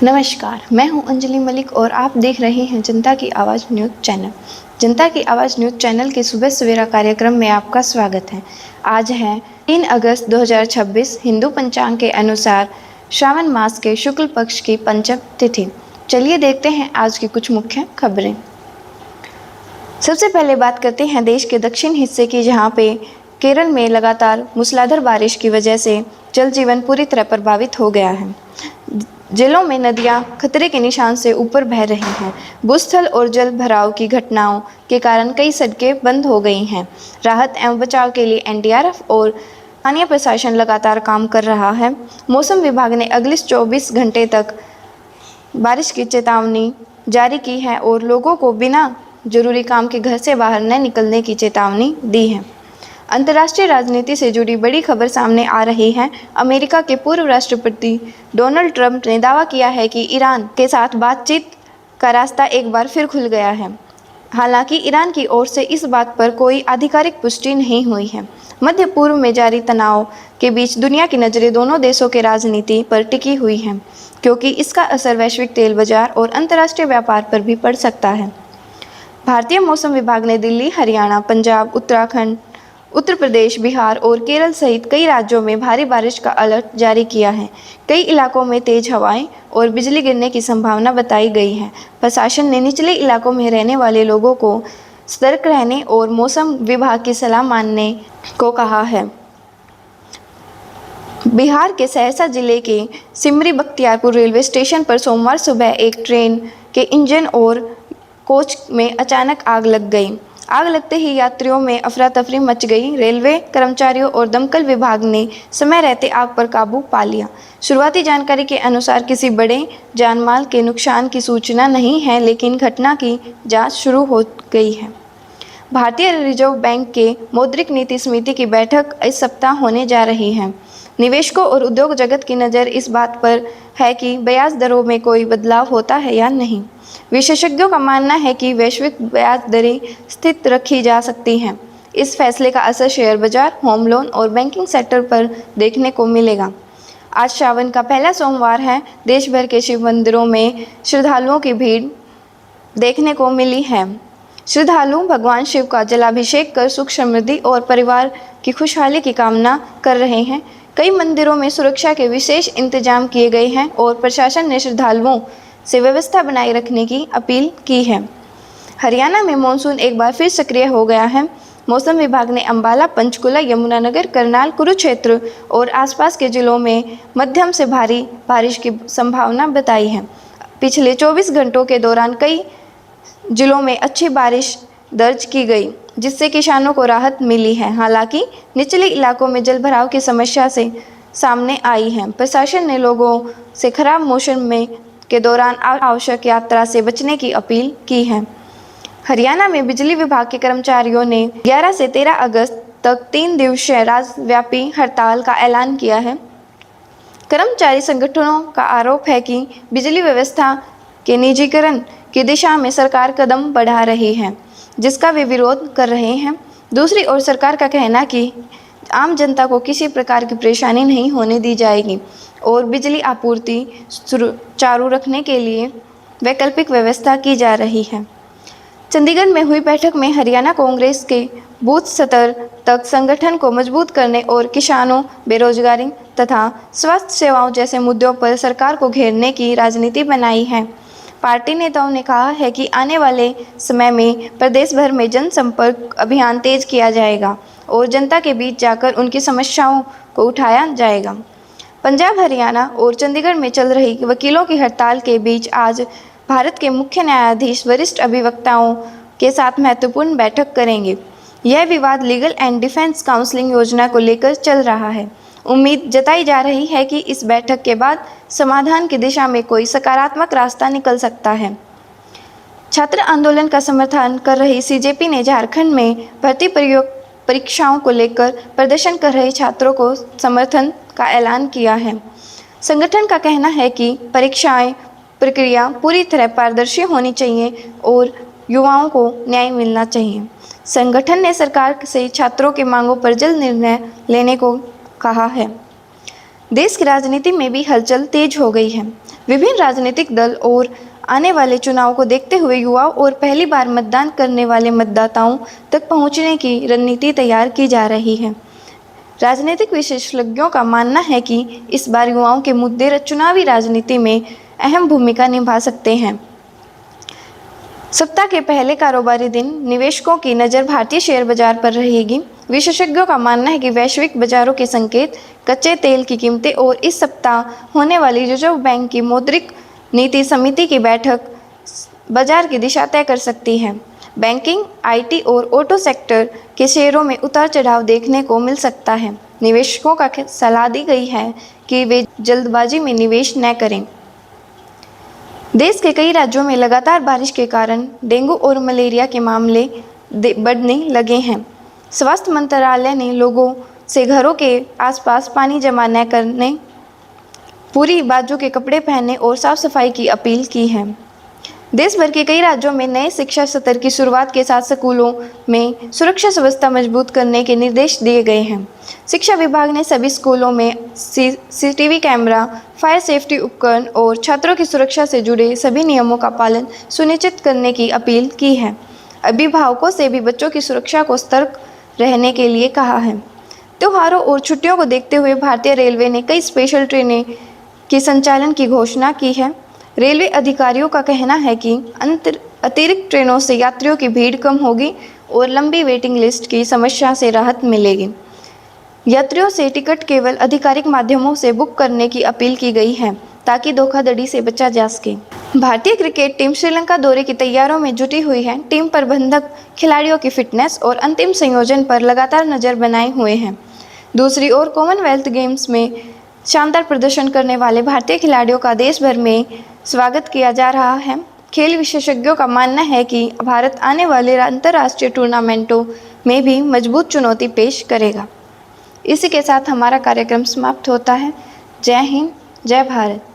नमस्कार, मैं हूं अंजलि मलिक और आप देख रहे हैं जनता की आवाज़ न्यूज़ चैनल। जनता की आवाज़ न्यूज़ चैनल के सुबह सवेरा कार्यक्रम में आपका स्वागत है। आज है 3 अगस्त 2026। हिंदू पंचांग के अनुसार श्रावण मास के शुक्ल पक्ष की पंचम तिथि। चलिए देखते हैं आज की कुछ मुख्य खबरें। सबसे पहले बात करते हैं देश के दक्षिण हिस्से की, जहां पे केरल में लगातार मूसलाधार बारिश की वजह से जल जीवन पूरी तरह प्रभावित हो गया है। जिलों में नदियां खतरे के निशान से ऊपर बह रही हैं। भूस्खलन और जल भराव की घटनाओं के कारण कई सड़कें बंद हो गई हैं। राहत एवं बचाव के लिए एनडीआरएफ और स्थानीय प्रशासन लगातार काम कर रहा है। मौसम विभाग ने अगले 24 घंटे तक बारिश की चेतावनी जारी की है और लोगों को बिना जरूरी काम के घर से बाहर न निकलने की चेतावनी दी है। अंतर्राष्ट्रीय राजनीति से जुड़ी बड़ी खबर सामने आ रही है। अमेरिका के पूर्व राष्ट्रपति डोनाल्ड ट्रंप ने दावा किया है कि ईरान के साथ बातचीत का रास्ता एक बार फिर खुल गया है। हालांकि ईरान की ओर से इस बात पर कोई आधिकारिक पुष्टि नहीं हुई है। मध्य पूर्व में जारी तनाव के बीच दुनिया की नज़रें दोनों देशों के राजनीति पर टिकी हुई हैं, क्योंकि इसका असर वैश्विक तेल बाजार और अंतर्राष्ट्रीय व्यापार पर भी पड़ सकता है। भारतीय मौसम विभाग ने दिल्ली, हरियाणा, पंजाब, उत्तराखंड, उत्तर प्रदेश, बिहार और केरल सहित कई राज्यों में भारी बारिश का अलर्ट जारी किया है। कई इलाकों में तेज हवाएं और बिजली गिरने की संभावना बताई गई है। प्रशासन ने निचले इलाकों में रहने वाले लोगों को सतर्क रहने और मौसम विभाग की सलाह मानने को कहा है। बिहार के सहरसा जिले के सिमरी बख्तियारपुर रेलवे स्टेशन पर सोमवार सुबह एक ट्रेन के इंजन और कोच में अचानक आग लग गई। आग लगते ही यात्रियों में अफरा तफरी मच गई। रेलवे कर्मचारियों और दमकल विभाग ने समय रहते आग पर काबू पा लिया। शुरुआती जानकारी के अनुसार किसी बड़े जानमाल के नुकसान की सूचना नहीं है, लेकिन घटना की जांच शुरू हो गई है। भारतीय रिजर्व बैंक के मौद्रिक नीति समिति की बैठक इस सप्ताह होने जा रही है। निवेशकों और उद्योग जगत की नज़र इस बात पर है कि ब्याज दरों में कोई बदलाव होता है या नहीं। विशेषज्ञों का मानना है कि वैश्विक ब्याज दरें स्थिर रखी जा सकती हैं। इस फैसले का असर शेयर बाजार, होम लोन और बैंकिंग सेक्टर पर देखने को मिलेगा। आज श्रावण का पहला सोमवार है। देश भर के शिव मंदिरों में श्रद्धालुओं की भीड़ देखने को मिली है। श्रद्धालु भगवान शिव का जलाभिषेक कर सुख समृद्धि और परिवार की खुशहाली की कामना कर रहे हैं। कई मंदिरों में सुरक्षा के विशेष इंतजाम किए गए हैं और प्रशासन ने श्रद्धालुओं से व्यवस्था बनाए रखने की अपील की है। हरियाणा में मानसून एक बार फिर सक्रिय हो गया है। मौसम विभाग ने अंबाला, पंचकुला, यमुनानगर, करनाल, कुरुक्षेत्र और आसपास के जिलों में मध्यम से भारी बारिश की संभावना बताई है। पिछले 24 घंटों के दौरान कई जिलों में अच्छी बारिश दर्ज की गई, जिससे किसानों को राहत मिली है। हालांकि निचले इलाकों में जलभराव की समस्या से सामने आई है। प्रशासन ने लोगों से खराब मौसम के दौरान आवश्यक यात्रा से बचने की अपील की है। हरियाणा में बिजली विभाग के कर्मचारियों ने 11 से 13 अगस्त तक 3 दिवसीय राज्यव्यापी हड़ताल का ऐलान किया है। कर्मचारी संगठनों का आरोप है कि बिजली व्यवस्था के निजीकरण की दिशा में सरकार कदम बढ़ा रही है, जिसका वे विरोध कर रहे हैं। दूसरी ओर सरकार का कहना कि आम जनता को किसी प्रकार की परेशानी नहीं होने दी जाएगी और बिजली आपूर्ति सुचारू रखने के लिए वैकल्पिक व्यवस्था की जा रही है। चंडीगढ़ में हुई बैठक में हरियाणा कांग्रेस के बूथ स्तर तक संगठन को मजबूत करने और किसानों, बेरोजगारी तथा स्वास्थ्य सेवाओं जैसे मुद्दों पर सरकार को घेरने की राजनीति बनाई है। पार्टी नेताओं ने कहा है कि आने वाले समय में प्रदेश भर में जनसंपर्क अभियान तेज किया जाएगा और जनता के बीच जाकर उनकी समस्याओं को उठाया जाएगा। पंजाब, हरियाणा और चंडीगढ़ में चल रही वकीलों की हड़ताल के बीच आज भारत के मुख्य न्यायाधीश वरिष्ठ अधिवक्ताओं के साथ महत्वपूर्ण बैठक करेंगे। यह विवाद लीगल एंड डिफेंस काउंसलिंग योजना को लेकर चल रहा है। उम्मीद जताई जा रही है कि इस बैठक के बाद समाधान की दिशा में कोई सकारात्मक रास्ता निकल सकता है। छात्र आंदोलन का समर्थन कर रही सीजेपी ने झारखंड में भर्ती परीक्षाओं को लेकर प्रदर्शन कर रहे छात्रों को समर्थन का ऐलान किया है। संगठन का कहना है कि परीक्षाएं प्रक्रिया पूरी तरह पारदर्शी होनी चाहिए और युवाओं को न्याय मिलना चाहिए। संगठन ने सरकार से छात्रों की मांगों पर जल्द निर्णय लेने को कहा है। देश की राजनीति में भी हलचल तेज हो गई है। विभिन्न राजनीतिक दल और आने वाले चुनाव को देखते हुए युवाओं और पहली बार मतदान करने वाले मतदाताओं तक पहुंचने की रणनीति तैयार की जा रही है। राजनीतिक विशेषज्ञों का मानना है कि इस बार युवाओं के मुद्दे चुनावी राजनीति में अहम भूमिका निभा सकते हैं। सप्ताह के पहले कारोबारी दिन निवेशकों की नज़र भारतीय शेयर बाजार पर रहेगी। विशेषज्ञों का मानना है कि वैश्विक बाजारों के संकेत, कच्चे तेल की कीमतें और इस सप्ताह होने वाली रिजर्व बैंक की मौद्रिक नीति समिति की बैठक बाजार की दिशा तय कर सकती है। बैंकिंग, आईटी और ऑटो सेक्टर के शेयरों में उतार चढ़ाव देखने को मिल सकता है। निवेशकों का सलाह दी गई है कि वे जल्दबाजी में निवेश न करें। देश के कई राज्यों में लगातार बारिश के कारण डेंगू और मलेरिया के मामले बढ़ने लगे हैं। स्वास्थ्य मंत्रालय ने लोगों से घरों के आसपास पानी जमा न करने, पूरी बाजू के कपड़े पहनने और साफ सफाई की अपील की है। देश भर के कई राज्यों में नए शिक्षा सत्र की शुरुआत के साथ स्कूलों में सुरक्षा व्यवस्था मजबूत करने के निर्देश दिए गए हैं। शिक्षा विभाग ने सभी स्कूलों में सीसीटीवी कैमरा, फायर सेफ्टी उपकरण और छात्रों की सुरक्षा से जुड़े सभी नियमों का पालन सुनिश्चित करने की अपील की है। अभिभावकों से भी बच्चों की सुरक्षा को सतर्क रहने के लिए कहा है। त्योहारों और छुट्टियों को देखते हुए भारतीय रेलवे ने कई स्पेशल ट्रेनें के संचालन की घोषणा की है। रेलवे अधिकारियों का कहना है कि अतिरिक्त ट्रेनों से यात्रियों की भीड़ कम होगी और लंबी वेटिंग लिस्ट की समस्या से राहत मिलेगी। यात्रियों से टिकट केवल आधिकारिक माध्यमों से बुक करने की अपील की गई है ताकि धोखाधड़ी से बचा जा सके। भारतीय क्रिकेट टीम श्रीलंका दौरे की तैयारियों में जुटी हुई है। टीम प्रबंधक खिलाड़ियों की फिटनेस और अंतिम संयोजन पर लगातार नज़र बनाए हुए हैं। दूसरी ओर कॉमनवेल्थ गेम्स में शानदार प्रदर्शन करने वाले भारतीय खिलाड़ियों का देश भर में स्वागत किया जा रहा है। खेल विशेषज्ञों का मानना है कि भारत आने वाले अंतर्राष्ट्रीय टूर्नामेंटों में भी मजबूत चुनौती पेश करेगा। इसी के साथ हमारा कार्यक्रम समाप्त होता है। जय हिंद, जय भारत।